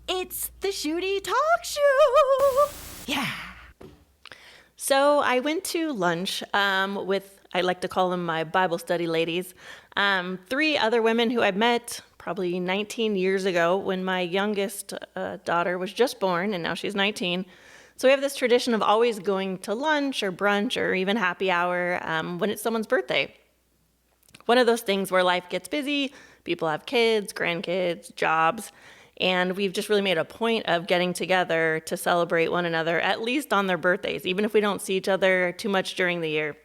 It's the Schude Talk Show. Yeah. So I went to lunch with, I like to call them my Bible study ladies, 3 other women who I met probably 19 years ago when my youngest daughter was just born, and now she's 19. So we have this tradition of always going to lunch or brunch or even happy hour when it's someone's birthday. One of those things where life gets busy, people have kids, grandkids, jobs, and we've just really made a point of getting together to celebrate one another, at least on their birthdays, even if we don't see each other too much during the year.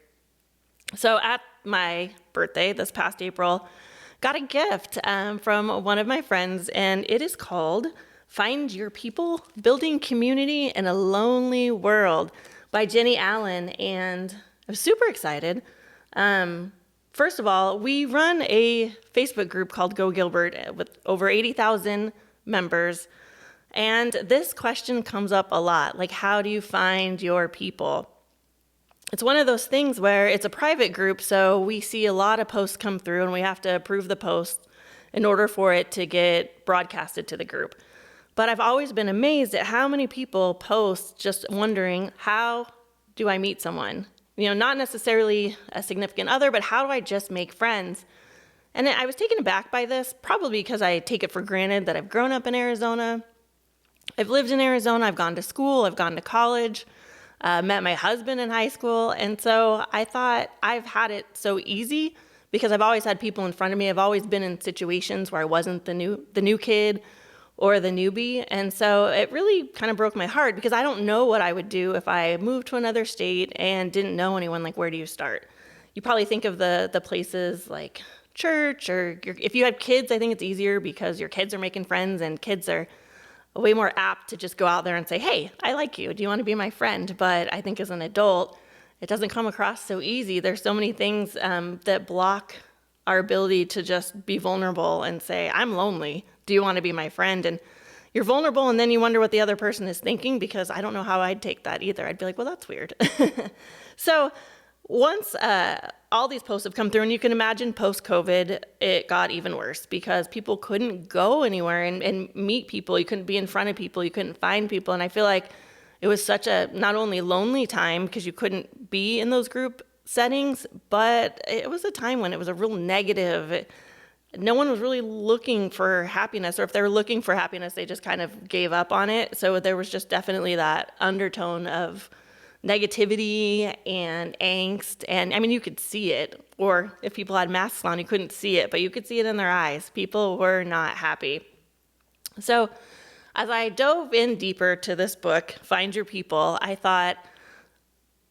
So at my birthday this past April, got a gift from one of my friends, and it is called Find Your People, Building Community in a Lonely World by Jenny Allen, and I'm super excited. First of all, we run a Facebook group called Go Gilbert with over 80,000 members, and this question comes up a lot, like how do you find your people? It's one of those things where it's a private group, so we see a lot of posts come through and we have to approve the post in order for it to get broadcasted to the group. But I've always been amazed at how many people post just wondering, how do I meet someone? You know, not necessarily a significant other, but how do I just make friends? And I was taken aback by this, probably because I take it for granted that I've grown up in Arizona. I've lived in Arizona, I've gone to school, I've gone to college, met my husband in high school. And so I thought I've had it so easy because I've always had people in front of me. I've always been in situations where I wasn't the new kid or the newbie. And so it really kind of broke my heart because I don't know what I would do if I moved to another state and didn't know anyone. Like, where do you start? You probably think of the places like church, or if you had kids, I think it's easier because your kids are making friends, and kids are way more apt to just go out there and say, hey, I like you. Do you want to be my friend? But I think as an adult, it doesn't come across so easy. There's so many things that block our ability to just be vulnerable and say, I'm lonely. Do you want to be my friend? And you're vulnerable, and then you wonder what the other person is thinking, because I don't know how I'd take that either. I'd be like, well, that's weird. So once all these posts have come through, and you can imagine post-COVID, it got even worse because people couldn't go anywhere and meet people. You couldn't be in front of people. You couldn't find people. And I feel like it was such a not only lonely time because you couldn't be in those group settings, but it was a time when it was a real negative. No one was really looking for happiness, or if they were looking for happiness, they just kind of gave up on it. So there was just definitely that undertone of negativity and angst. And I mean, you could see it, or if people had masks on, you couldn't see it, but you could see it in their eyes. People were not happy. So as I dove in deeper to this book, Find Your People, I thought,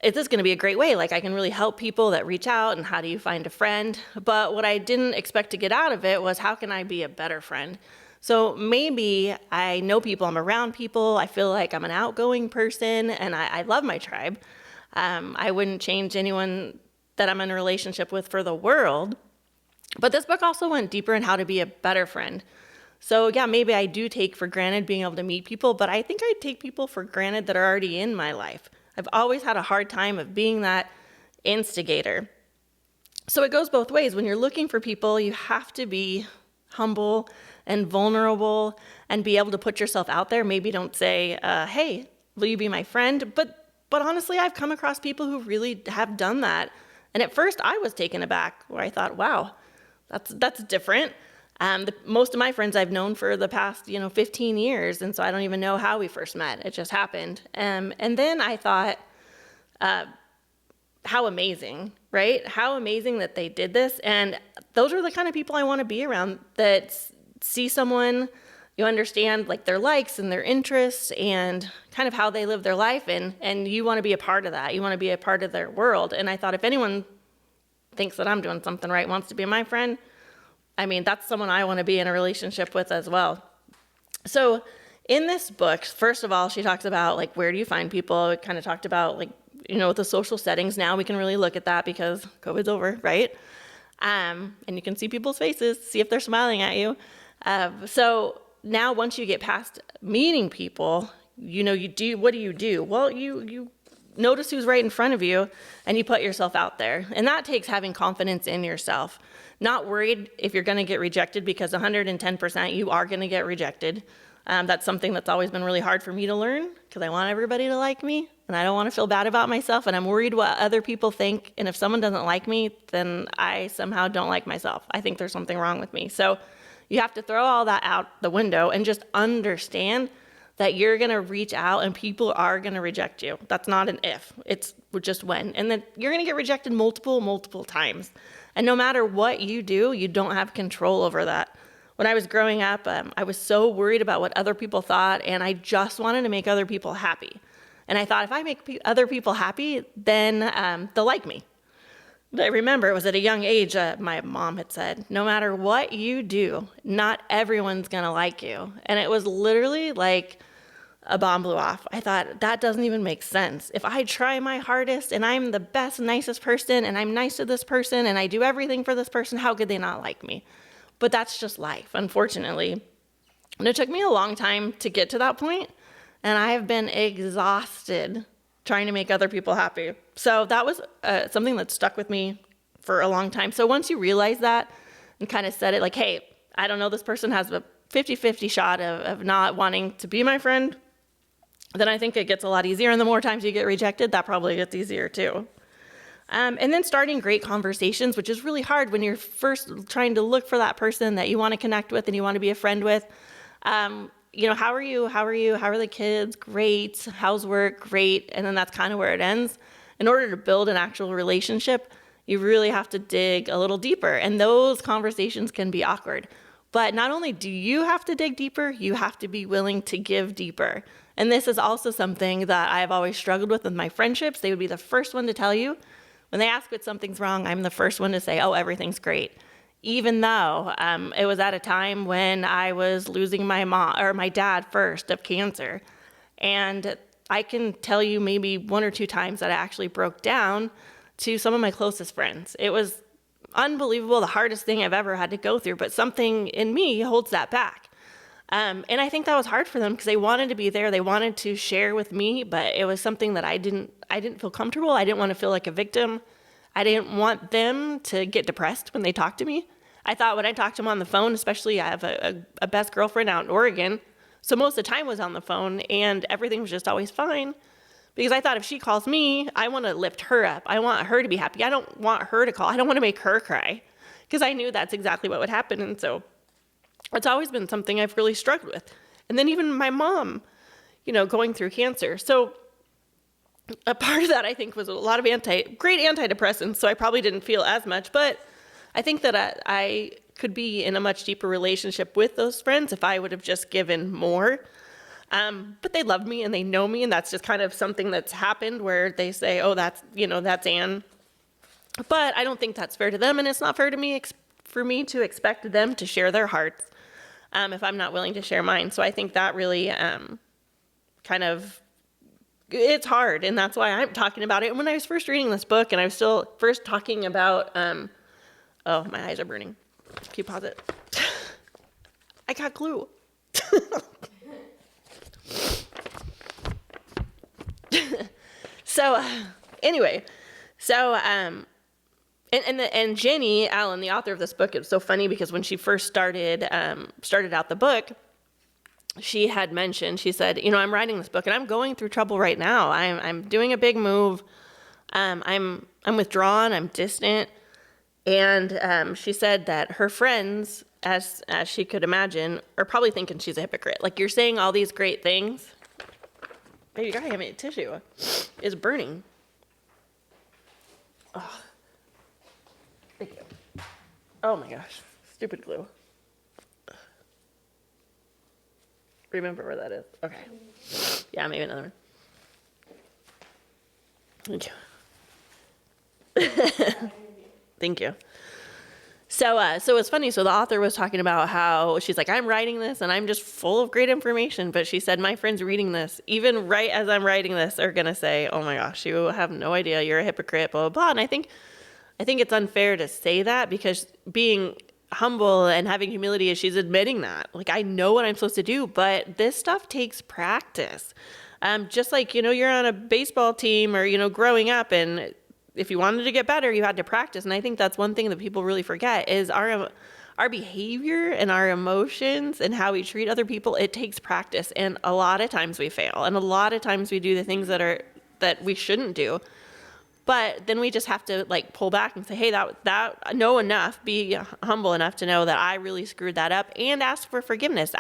is this going to be a great way? Like, I can really help people that reach out, and how do you find a friend? But what I didn't expect to get out of it was, how can I be a better friend? So maybe I know people, I'm around people, I feel like I'm an outgoing person, and I love my tribe. I wouldn't change anyone that I'm in a relationship with for the world. But this book also went deeper in how to be a better friend. So yeah, maybe I do take for granted being able to meet people, but I think I take people for granted that are already in my life. I've always had a hard time of being that instigator. So it goes both ways. When you're looking for people, you have to be humble and vulnerable and be able to put yourself out there. Maybe don't say, hey, will you be my friend? But honestly, I've come across people who really have done that. And at first I was taken aback, where I thought, wow, that's different. Most of my friends I've known for the past, 15 years. And so I don't even know how we first met. It just happened. And then I thought, how amazing, right? How amazing that they did this. And those are the kind of people I want to be around, that see someone, you understand like their likes and their interests and kind of how they live their life. And you want to be a part of that. You want to be a part of their world. And I thought, if anyone thinks that I'm doing something right, wants to be my friend, I mean, that's someone I want to be in a relationship with as well. So in this book, first of all, she talks about like, where do you find people? It kind of talked about like, the social settings. Now we can really look at that because COVID's over, right? And you can see people's faces, see if they're smiling at you. So now once you get past meeting people, what do you do? Well, you notice who's right in front of you and you put yourself out there. And that takes having confidence in yourself. Not worried if you're going to get rejected, because 110% you are going to get rejected. That's something that's always been really hard for me to learn because I want everybody to like me and I don't want to feel bad about myself, and I'm worried what other people think. And if someone doesn't like me, then I somehow don't like myself. I think there's something wrong with me. So you have to throw all that out the window and just understand that you're going to reach out and people are going to reject you. That's not an if, it's just when. And then you're going to get rejected multiple times. And no matter what you do, you don't have control over that. When I was growing up, I was so worried about what other people thought, and I just wanted to make other people happy. And I thought if I make other people happy, then they'll like me. But I remember it was at a young age, my mom had said, no matter what you do, not everyone's going to like you. And it was literally like a bomb blew off. I thought, that doesn't even make sense. If I try my hardest and I'm the best, nicest person, and I'm nice to this person, and I do everything for this person, how could they not like me? But that's just life, unfortunately. And it took me a long time to get to that point, and I have been exhausted trying to make other people happy. So that was something that stuck with me for a long time. So once you realize that and kind of said it like, hey, I don't know, this person has a 50-50 shot of not wanting to be my friend, then I think it gets a lot easier. And the more times you get rejected, that probably gets easier too. And then starting great conversations, which is really hard when you're first trying to look for that person that you want to connect with and you want to be a friend with. How are you? How are the kids? Great. How's work? Great. And then that's kind of where it ends. In order to build an actual relationship, you really have to dig a little deeper. And those conversations can be awkward. But not only do you have to dig deeper, you have to be willing to give deeper. And this is also something that I've always struggled with my friendships. They would be the first one to tell you. When they ask if something's wrong, I'm the first one to say, oh, everything's great. Even though it was at a time when I was losing my dad first of cancer. And I can tell you maybe one or two times that I actually broke down to some of my closest friends. It was unbelievable, the hardest thing I've ever had to go through, but something in me holds that back. And I think that was hard for them because they wanted to be there. They wanted to share with me, but it was something that I didn't feel comfortable. I didn't want to feel like a victim. I didn't want them to get depressed when they talked to me. I thought when I talked to them on the phone, especially I have a best girlfriend out in Oregon, so most of the time was on the phone and everything was just always fine. Because I thought if she calls me, I want to lift her up. I want her to be happy. I don't want her to call. I don't want to make her cry because I knew that's exactly what would happen. And so it's always been something I've really struggled with. And then even my mom, going through cancer. So a part of that, I think, was a lot of great antidepressants. So I probably didn't feel as much. But I think that I could be in a much deeper relationship with those friends if I would have just given more. But they love me and they know me. And that's just kind of something that's happened where they say, oh, that's Ann. But I don't think that's fair to them. And it's not fair to me for me to expect them to share their hearts if I'm not willing to share mine. So I think that really it's hard. And that's why I'm talking about it. And when I was first reading this book and I was still first talking about, oh, my eyes are burning. Can you pause it? I got glue. So anyway, and Jenny Allen, the author of this book, it was so funny because when she first started out the book, she had mentioned, she said, I'm writing this book and I'm going through trouble right now. I'm doing a big move. I'm withdrawn. I'm distant. And she said that her friends, as she could imagine, are probably thinking she's a hypocrite. Like, you're saying all these great things. Hey, you gotta give me a tissue. It's burning. Oh. Thank you. Oh my gosh. Stupid glue. Remember where that is. Okay. Yeah, maybe another one. Thank you. Thank you. So it's funny. So the author was talking about how she's like, I'm writing this and I'm just full of great information. But she said, my friends reading this, even right as I'm writing this, are going to say, oh my gosh, you have no idea. You're a hypocrite, blah, blah, blah. And I think it's unfair to say that because being humble and having humility is she's admitting that. Like, I know what I'm supposed to do, but this stuff takes practice. Just like, you're on a baseball team or, growing up, and if you wanted to get better, you had to practice. And I think that's one thing that people really forget is our our behavior and our emotions and how we treat other people, it takes practice. And a lot of times we fail. And a lot of times we do the things that we shouldn't do. But then we just have to like pull back and say, hey, that know enough, be humble enough to know that I really screwed that up, and ask for forgiveness.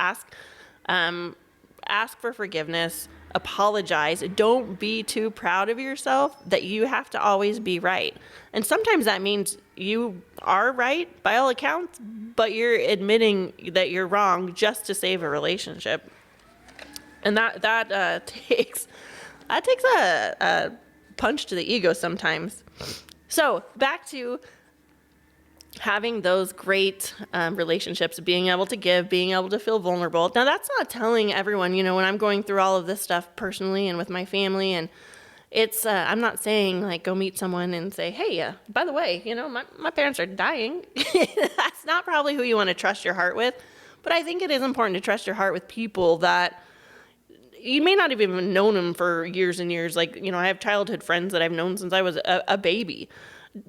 Ask for forgiveness, apologize. Don't be too proud of yourself that you have to always be right. And sometimes that means you are right by all accounts, but you're admitting that you're wrong just to save a relationship. And that takes a punch to the ego sometimes. So back to having those great relationships, being able to give, being able to feel vulnerable. Now, that's not telling everyone, when I'm going through all of this stuff personally and with my family, and it's, I'm not saying like go meet someone and say, hey, by the way, my parents are dying. That's not probably who you want to trust your heart with. But I think it is important to trust your heart with people that you may not have even known them for years and years. Like, I have childhood friends that I've known since I was a baby.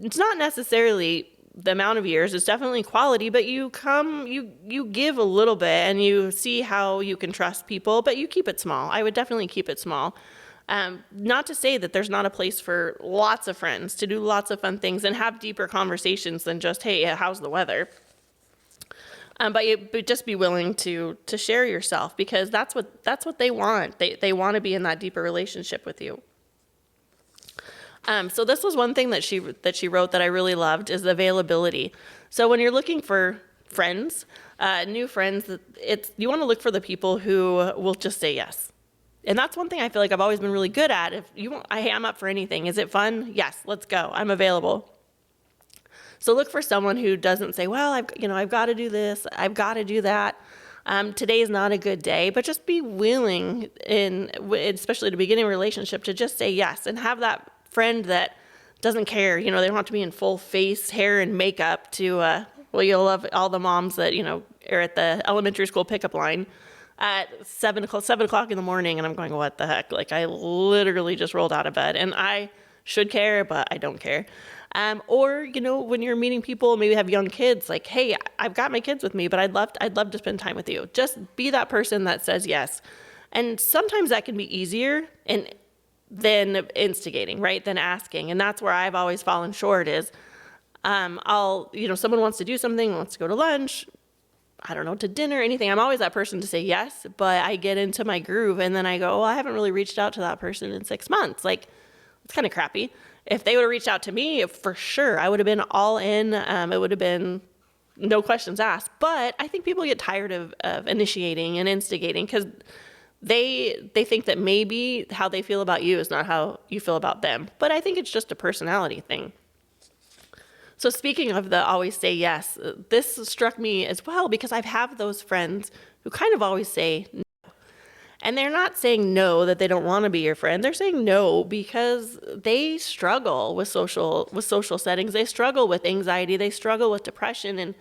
It's not necessarily the amount of years, it's definitely quality, but you give a little bit and you see how you can trust people, but you keep it small. I would definitely keep it small. Not to say that there's not a place for lots of friends to do lots of fun things and have deeper conversations than just, hey, how's the weather? But just be willing to share yourself, because that's what they want. They want to be in that deeper relationship with you. So this was one thing that she wrote that I really loved, is availability. So when you're looking for friends, new friends, you want to look for the people who will just say yes. And that's one thing I feel like I've always been really good at. If you want, I'm up for anything. Is it fun? Yes, let's go. I'm available. So look for someone who doesn't say, well, I've got to do this, I've got to do that. Today is not a good day, but just be willing, especially to begin a relationship, to just say yes, and have that friend that doesn't care. They don't have to be in full face, hair, and makeup to, you'll love all the moms that, are at the elementary school pickup line at 7 o'clock in the morning, and I'm going, what the heck? Like, I literally just rolled out of bed, and I should care, but I don't care. Or, when you're meeting people, maybe have young kids, like, hey, I've got my kids with me, but I'd love to spend time with you. Just be that person that says yes. And sometimes that can be easier than instigating, right? Than asking. And that's where I've always fallen short is, someone wants to do something, wants to go to lunch, I don't know, to dinner, anything. I'm always that person to say yes, but I get into my groove and then I go, well, I haven't really reached out to that person in 6 months. Like, it's kind of crappy. If they would have reached out to me, for sure, I would have been all in. It would have been no questions asked. But I think people get tired of initiating and instigating because they think that maybe how they feel about you is not how you feel about them. But I think it's just a personality thing. So speaking of the always say yes, this struck me as well because I have those friends who kind of always say no. And they're not saying no that they don't want to be your friend. They're saying no because they struggle with social settings. They struggle with anxiety. They struggle with depression.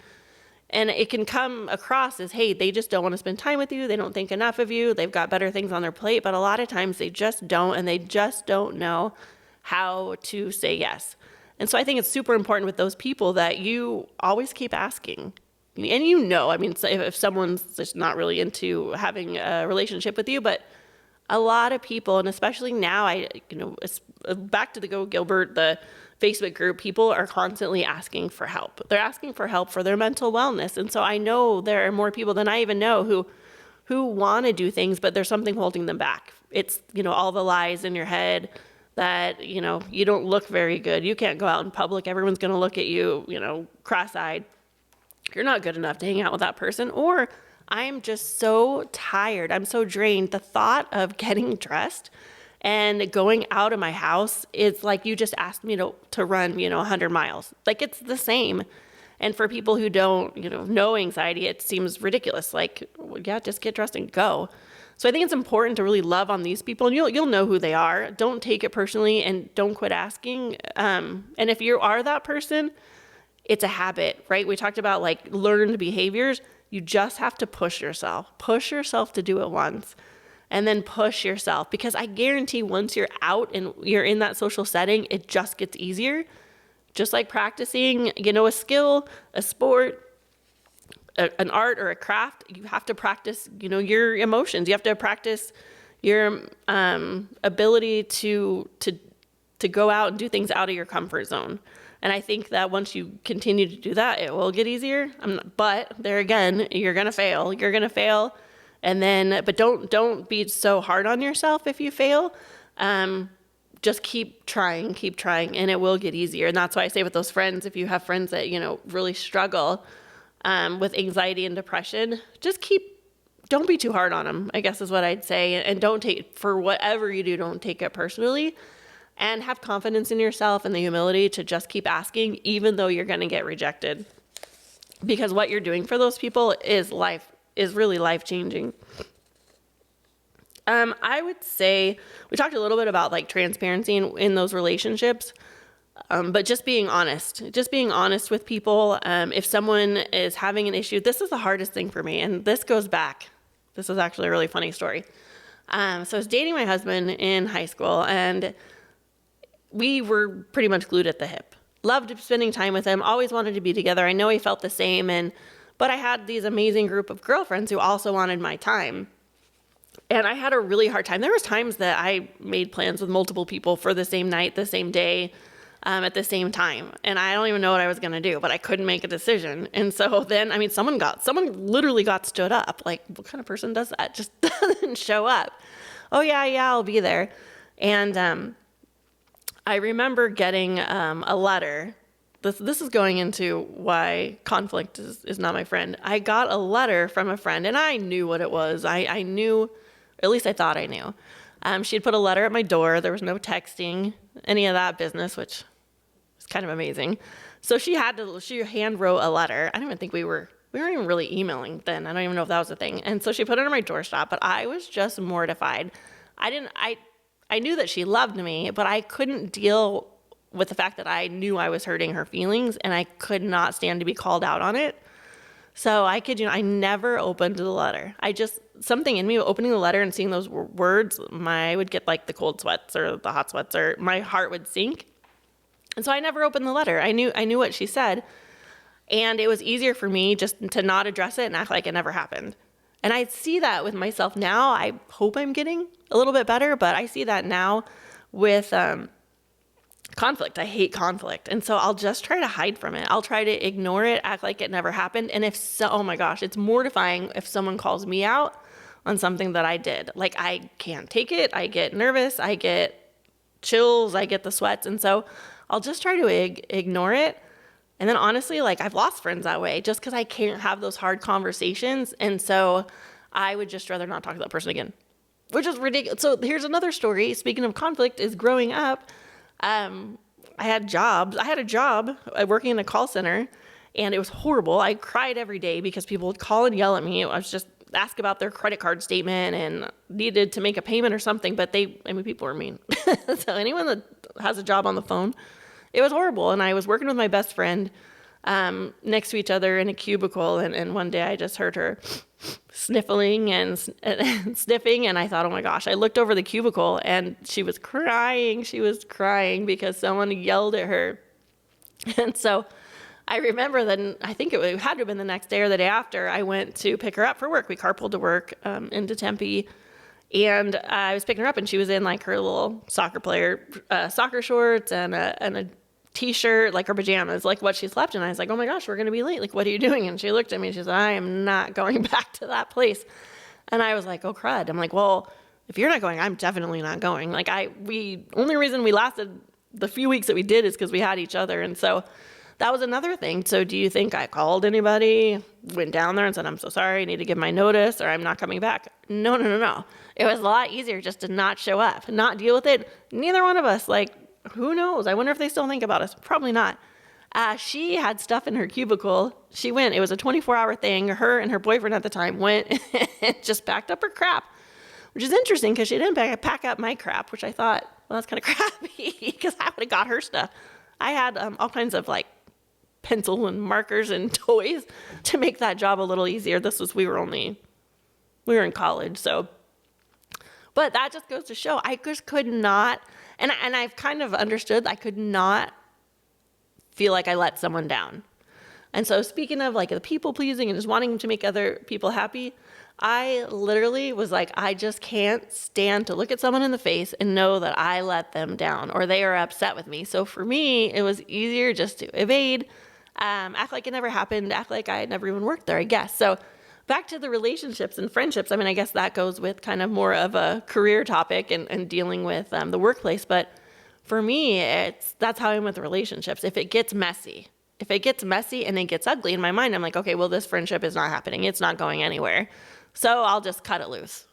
And it can come across as, hey, they just don't want to spend time with you. They don't think enough of you. They've got better things on their plate. But a lot of times they just don't, and they just don't know how to say yes. And so I think it's super important with those people that you always keep asking. And if someone's just not really into having a relationship with you, but a lot of people, and especially now, back to the Go Gilbert, the Facebook group, people are constantly asking for help. They're asking for help for their mental wellness. And so I know there are more people than I even know who want to do things, but there's something holding them back. It's, all the lies in your head that, you don't look very good. You can't go out in public. Everyone's going to look at you, cross-eyed. You're not good enough to hang out with that person. Or I'm just so tired. I'm so drained. The thought of getting dressed and going out of my house is like you just asked me to run, 100 miles. Like, it's the same. And for people who don't, know anxiety, it seems ridiculous. Like, well, yeah, just get dressed and go. So I think it's important to really love on these people, and you'll know who they are. Don't take it personally and don't quit asking. And if you are that person, it's a habit, right? We talked about like learned behaviors. You just have to push yourself to do it once, and then push yourself, because I guarantee once you're out and you're in that social setting, it just gets easier. Just like practicing, a skill, a sport, an art or a craft, you have to practice, your emotions. You have to practice your ability to go out and do things out of your comfort zone. And I think that once you continue to do that, it will get easier. But there again, you're gonna fail. You're gonna fail, but don't be so hard on yourself if you fail. Just keep trying, and it will get easier. And that's why I say with those friends, if you have friends that really struggle with anxiety and depression, don't be too hard on them, I guess is what I'd say. And don't for whatever you do, don't take it personally. And have confidence in yourself and the humility to just keep asking, even though you're going to get rejected. Because what you're doing for those people is really life-changing. I would say, we talked a little bit about like transparency in those relationships, but just being honest with people. If someone is having an issue, this is the hardest thing for me. And this is actually a really funny story. So I was dating my husband in high school, and we were pretty much glued at the hip. Loved spending time with him, always wanted to be together. I know he felt the same, but I had these amazing group of girlfriends who also wanted my time. And I had a really hard time. There was times that I made plans with multiple people for the same night, the same day, at the same time. And I don't even know what I was going to do, but I couldn't make a decision. And so then, someone literally got stood up. Like, what kind of person does that? Just doesn't show up. Oh yeah, I'll be there. And, I remember getting a letter. This is going into why conflict is not my friend. I got a letter from a friend, and I knew what it was. I knew, at least I thought I knew. She had put a letter at my door. There was no texting, any of that business, which is kind of amazing. So she hand wrote a letter. I don't even think we weren't even really emailing then. I don't even know if that was a thing. And so she put it on my doorstep, but I was just mortified. I knew that she loved me, but I couldn't deal with the fact that I knew I was hurting her feelings, and I could not stand to be called out on it. So I never opened the letter. Something in me opening the letter and seeing those words, I would get like the cold sweats or the hot sweats, or my heart would sink. And so I never opened the letter. I knew what she said, and it was easier for me just to not address it and act like it never happened. And I see that with myself now. I hope I'm getting a little bit better, but I see that now with conflict. I hate conflict. And so I'll just try to hide from it. I'll try to ignore it, act like it never happened. And oh my gosh, it's mortifying if someone calls me out on something that I did. Like, I can't take it. I get nervous. I get chills. I get the sweats. And so I'll just try to ignore it. And then honestly, like, I've lost friends that way just because I can't have those hard conversations. And so I would just rather not talk to that person again, which is ridiculous. So here's another story. Speaking of conflict, is growing up, I had jobs. I had a job working in a call center, and it was horrible. I cried every day because people would call and yell at me. I was just ask about their credit card statement and needed to make a payment or something, but people were mean. So anyone that has a job on the phone, it was horrible. And I was working with my best friend next to each other in a cubicle, and one day I just heard her sniffling and sniffing, and I thought, oh my gosh. I looked over the cubicle, and she was crying. She was crying because someone yelled at her. And so I remember that, I think it had to have been the next day or the day after, I went to pick her up for work. We carpooled to work into Tempe. And I was picking her up, and she was in like her little soccer shorts and a t-shirt, like her pajamas, like what she slept in. I was like, oh my gosh, we're going to be late. Like, what are you doing? And she looked at me and she said, I am not going back to that place. And I was like, oh crud. I'm like, well, if you're not going, I'm definitely not going. Like, only reason we lasted the few weeks that we did is because we had each other. And so that was another thing. So do you think I called anybody, went down there and said, I'm so sorry, I need to give my notice, or I'm not coming back? No. It was a lot easier just to not show up, not deal with it. Neither one of us, like, who knows? I wonder if they still think about us. Probably not. She had stuff in her cubicle. She went, it was a 24-hour thing. Her and her boyfriend at the time went and just packed up her crap, which is interesting because she didn't pack up my crap, which I thought, well, that's kind of crappy because I would have got her stuff. I had all kinds of like pencil and markers and toys to make that job a little easier. We were in college, so. But that just goes to show I just could not, and I've kind of understood I could not feel like I let someone down. And so speaking of like the people pleasing and just wanting to make other people happy, I literally was like, I just can't stand to look at someone in the face and know that I let them down or they are upset with me. So for me, it was easier just to evade, act like it never happened, act like I had never even worked there, I guess. So back to the relationships and friendships. I mean, I guess that goes with kind of more of a career topic and dealing with the workplace. But for me, that's how I'm with relationships. If it gets messy and it gets ugly in my mind, I'm like, okay, well, this friendship is not happening. It's not going anywhere. So I'll just cut it loose.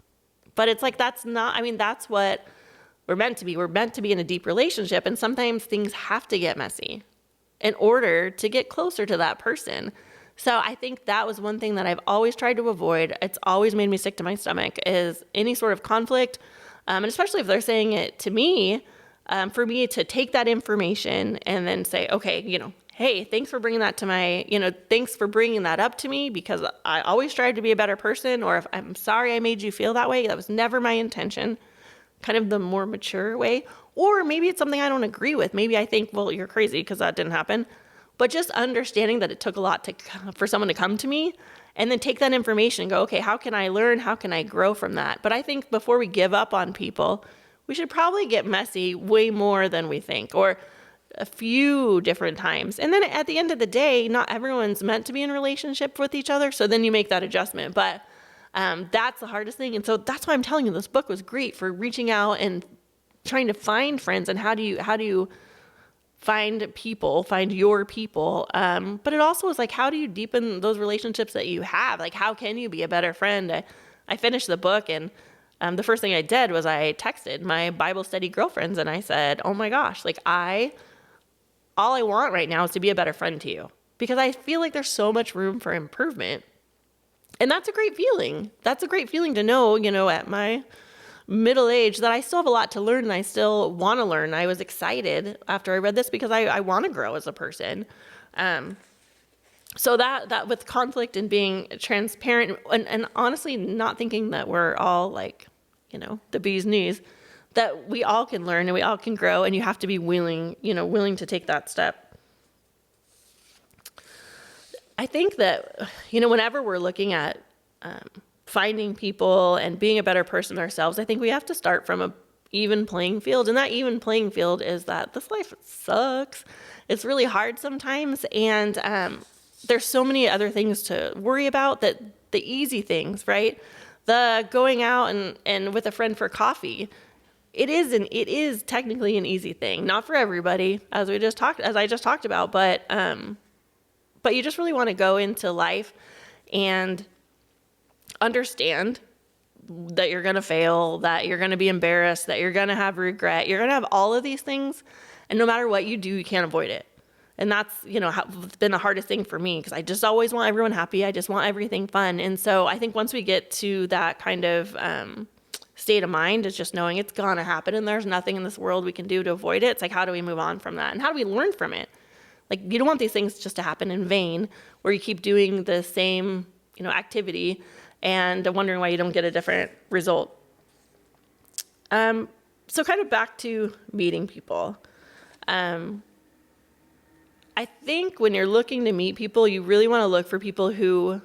But it's like, that's what we're meant to be. We're meant to be in a deep relationship. And sometimes things have to get messy in order to get closer to that person. So I think that was one thing that I've always tried to avoid. It's always made me sick to my stomach is any sort of conflict. And especially if they're saying it to me, for me to take that information and then say, okay, hey, thanks for bringing that thanks for bringing that up to me because I always strive to be a better person. Or if I'm sorry I made you feel that way, that was never my intention, kind of the more mature way. Or maybe it's something I don't agree with. Maybe I think, well, you're crazy because that didn't happen. But just understanding that it took a lot for someone to come to me and then take that information and go, okay, how can I learn? How can I grow from that? But I think before we give up on people, we should probably get messy way more than we think, or a few different times. And then at the end of the day, not everyone's meant to be in a relationship with each other. So then you make that adjustment. But that's the hardest thing. And so that's why I'm telling you, this book was great for reaching out and trying to find friends and how do you find your people. But it also is like, how do you deepen those relationships that you have? Like, how can you be a better friend? I finished the book and the first thing I did was I texted my Bible study girlfriends and I said, oh my gosh, like all I want right now is to be a better friend to you because I feel like there's so much room for improvement. And that's a great feeling. That's a great feeling to know, at my middle age that I still have a lot to learn and I still want to learn. I was excited after I read this because I want to grow as a person. So that with conflict and being transparent and honestly not thinking that we're all like, the bee's knees, that we all can learn and we all can grow and you have to be willing to take that step. I think that, whenever we're looking at finding people and being a better person ourselves, I think we have to start from a even playing field. And that even playing field is that this life sucks. It's really hard sometimes. And there's so many other things to worry about that the easy things, right? The going out and with a friend for coffee, it is technically an easy thing. Not for everybody, as I just talked about, but you just really want to go into life and understand that you're going to fail, that you're going to be embarrassed, that you're going to have regret. You're going to have all of these things. And no matter what you do, you can't avoid it. And that's, it's been the hardest thing for me because I just always want everyone happy. I just want everything fun. And so I think once we get to that kind of state of mind, it's just knowing it's going to happen and there's nothing in this world we can do to avoid it. It's like, how do we move on from that? And how do we learn from it? Like, you don't want these things just to happen in vain where you keep doing the same, activity and wondering why you don't get a different result. So kind of back to meeting people. I think when you're looking to meet people, you really want to look for people who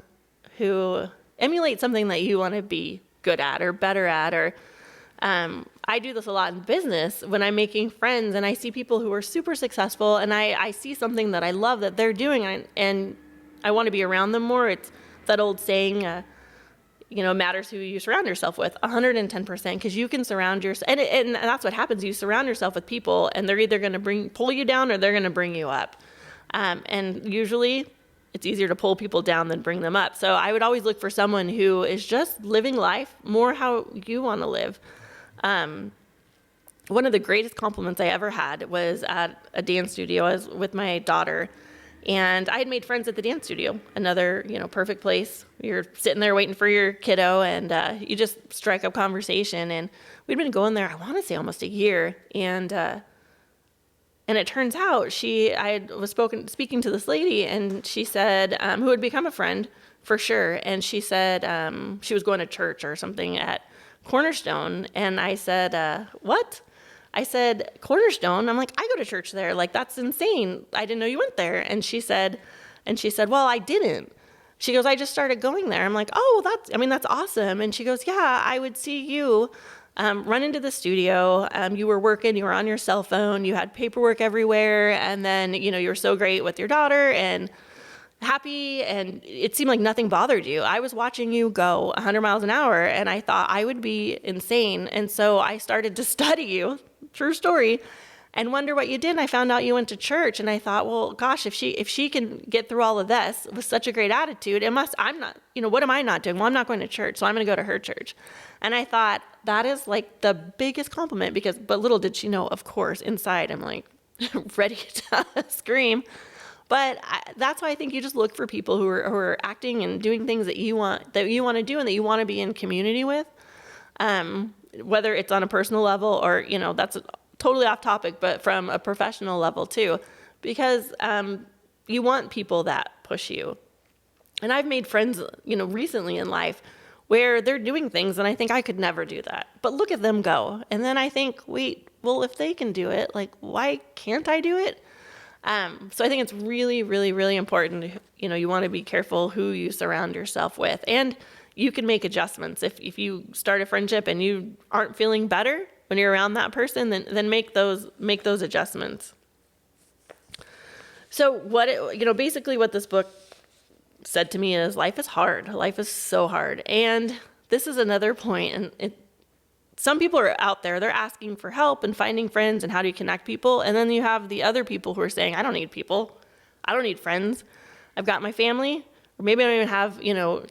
emulate something that you want to be good at or better at. Or I do this a lot in business when I'm making friends and I see people who are super successful and I see something that I love that they're doing and I want to be around them more. It's that old saying, matters who you surround yourself with, 110%, because you can surround yourself, and that's what happens. You surround yourself with people, and they're either going to pull you down or they're going to bring you up. And usually, it's easier to pull people down than bring them up. So I would always look for someone who is just living life more how you want to live. One of the greatest compliments I ever had was at a dance studio. I was with my daughter. And I had made friends at the dance studio, another, perfect place. You're sitting there waiting for your kiddo and you just strike up conversation. And we'd been going there, I want to say almost a year. And it turns out I was speaking to this lady and she said, who had become a friend for sure. And she said she was going to church or something at Cornerstone. And I said, what? I said, Cornerstone? I'm like, I go to church there. Like, that's insane. I didn't know you went there. And she said, And she said, well, I didn't. She goes, I just started going there. I'm like, oh, that's awesome. And she goes, yeah, I would see you run into the studio. You were working, you were on your cell phone, you had paperwork everywhere. And then, you were so great with your daughter and happy. And it seemed like nothing bothered you. I was watching you go 100 miles an hour and I thought I would be insane. And so I started to study you, true story, and wonder what you did. And I found out you went to church, and I thought, well, gosh, if she can get through all of this with such a great attitude, I'm not, what am I not doing? Well, I'm not going to church, so I'm going to go to her church. And I thought that is like the biggest compliment but little did she know, of course, inside I'm like ready to scream. But that's why I think you just look for people who are acting and doing things that you want to do and that you want to be in community with, whether it's on a personal level or, that's totally off topic, but from a professional level too, because you want people that push you. And I've made friends, recently in life where they're doing things and I think I could never do that, but look at them go. And then I think, wait, well, if they can do it, like, why can't I do it? So I think it's really, really, really important. You want to be careful who you surround yourself with, and you can make adjustments. If you start a friendship and you aren't feeling better when you're around that person, then make those adjustments. So basically what this book said to me is life is hard. Life is so hard. And this is another point. And some people are out there, they're asking for help and finding friends and how do you connect people. And then you have the other people who are saying, I don't need people. I don't need friends. I've got my family, or maybe I don't even have,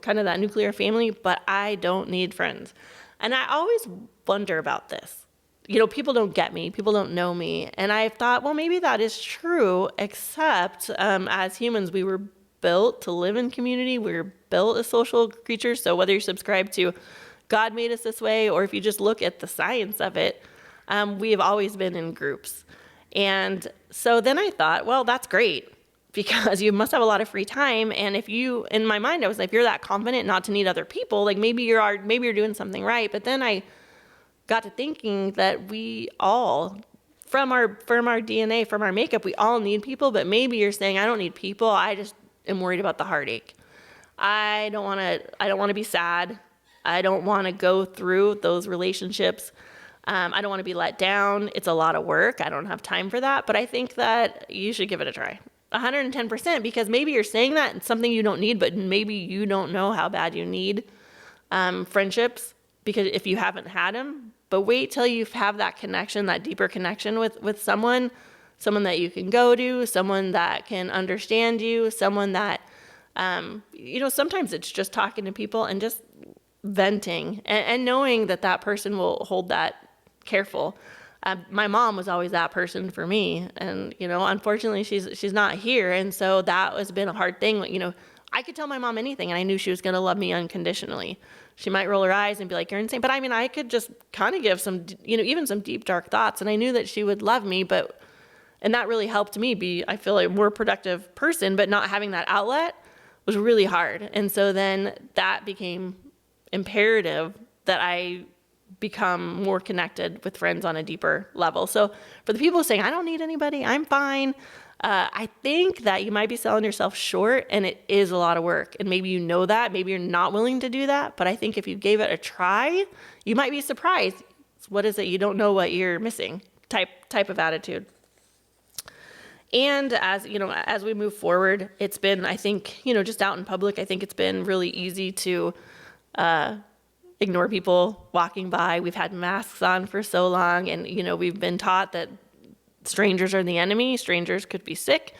kind of that nuclear family, but I don't need friends. And I always wonder about this. People don't get me. People don't know me. And I thought, well, maybe that is true, except as humans, we were built to live in community. We were built as social creatures. So whether you subscribe to God made us this way, or if you just look at the science of it, we have always been in groups. And so then I thought, well, that's great, because you must have a lot of free time. And in my mind, I was like, if you're that confident not to need other people, like maybe you're doing something right. But then I got to thinking that we all, from our DNA, from our makeup, we all need people. But maybe you're saying, I don't need people. I just am worried about the heartache. I don't want to be sad. I don't want to go through those relationships. I don't want to be let down. It's a lot of work. I don't have time for that. But I think that you should give it a try. 110%, because maybe you're saying that it's something you don't need, but maybe you don't know how bad you need friendships, because if you haven't had them. But wait till you have that connection, that deeper connection with someone that you can go to, someone that can understand you, someone that, sometimes it's just talking to people and just venting and knowing that person will hold that careful. My mom was always that person for me. And, unfortunately she's not here. And so that has been a hard thing. I could tell my mom anything and I knew she was going to love me unconditionally. She might roll her eyes and be like, you're insane. But I could just kind of give some, even some deep, dark thoughts. And I knew that she would love me, and that really helped me be, I feel like, a more productive person, but not having that outlet was really hard. And so then that became imperative that I become more connected with friends on a deeper level. So for the people saying, I don't need anybody, I'm fine, I think that you might be selling yourself short, and it is a lot of work. And maybe you know that, maybe you're not willing to do that, but I think if you gave it a try, you might be surprised. What is it? You don't know what you're missing type of attitude. And as we move forward, it's been, I think, just out in public, I think it's been really easy to ignore people walking by. We've had masks on for so long, and, we've been taught that strangers are the enemy. Strangers could be sick.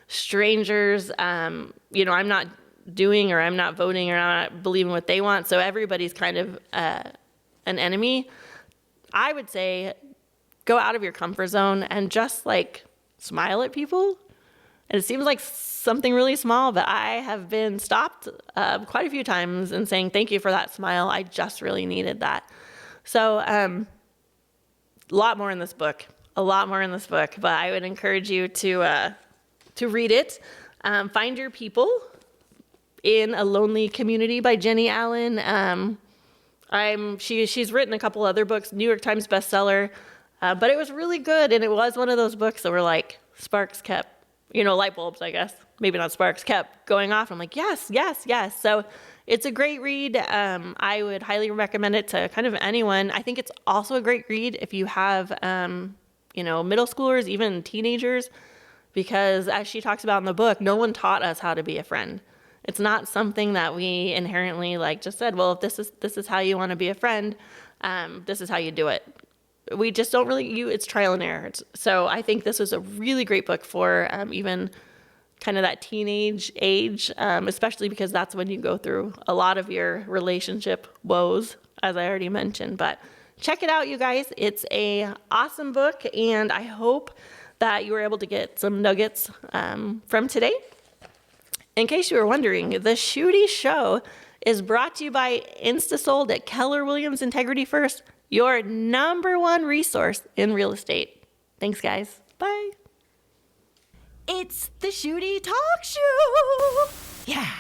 Strangers, I'm not doing, or I'm not voting, or I'm not believing what they want. So everybody's kind of an enemy. I would say go out of your comfort zone and just smile at people. And it seems like something really small, but I have been stopped quite a few times and saying, thank you for that smile. I just really needed that. So a lot more in this book, but I would encourage you to read it. Find Your People in a Lonely Community by Jenny Allen. She's written a couple other books, New York Times bestseller, but it was really good. And it was one of those books that were like sparks kept, light bulbs, I guess. maybe not sparks, kept going off. I'm like, yes, yes, yes. So it's a great read. I would highly recommend it to kind of anyone. I think it's also a great read if you have, middle schoolers, even teenagers, because as she talks about in the book, no one taught us how to be a friend. It's not something that we inherently just said, well, if this is how you want to be a friend, this is how you do it. We just don't really, it's trial and error. So I think this is a really great book for even kind of that teenage age, especially because that's when you go through a lot of your relationship woes, as I already mentioned. But check it out, you guys. It's a awesome book, and I hope that you were able to get some nuggets from today. In case you were wondering, the Schude Show is brought to you by InstaSold at Keller Williams Integrity First, your #1 resource in real estate. Thanks, guys. Bye. It's the Schude Talk Show. Yeah.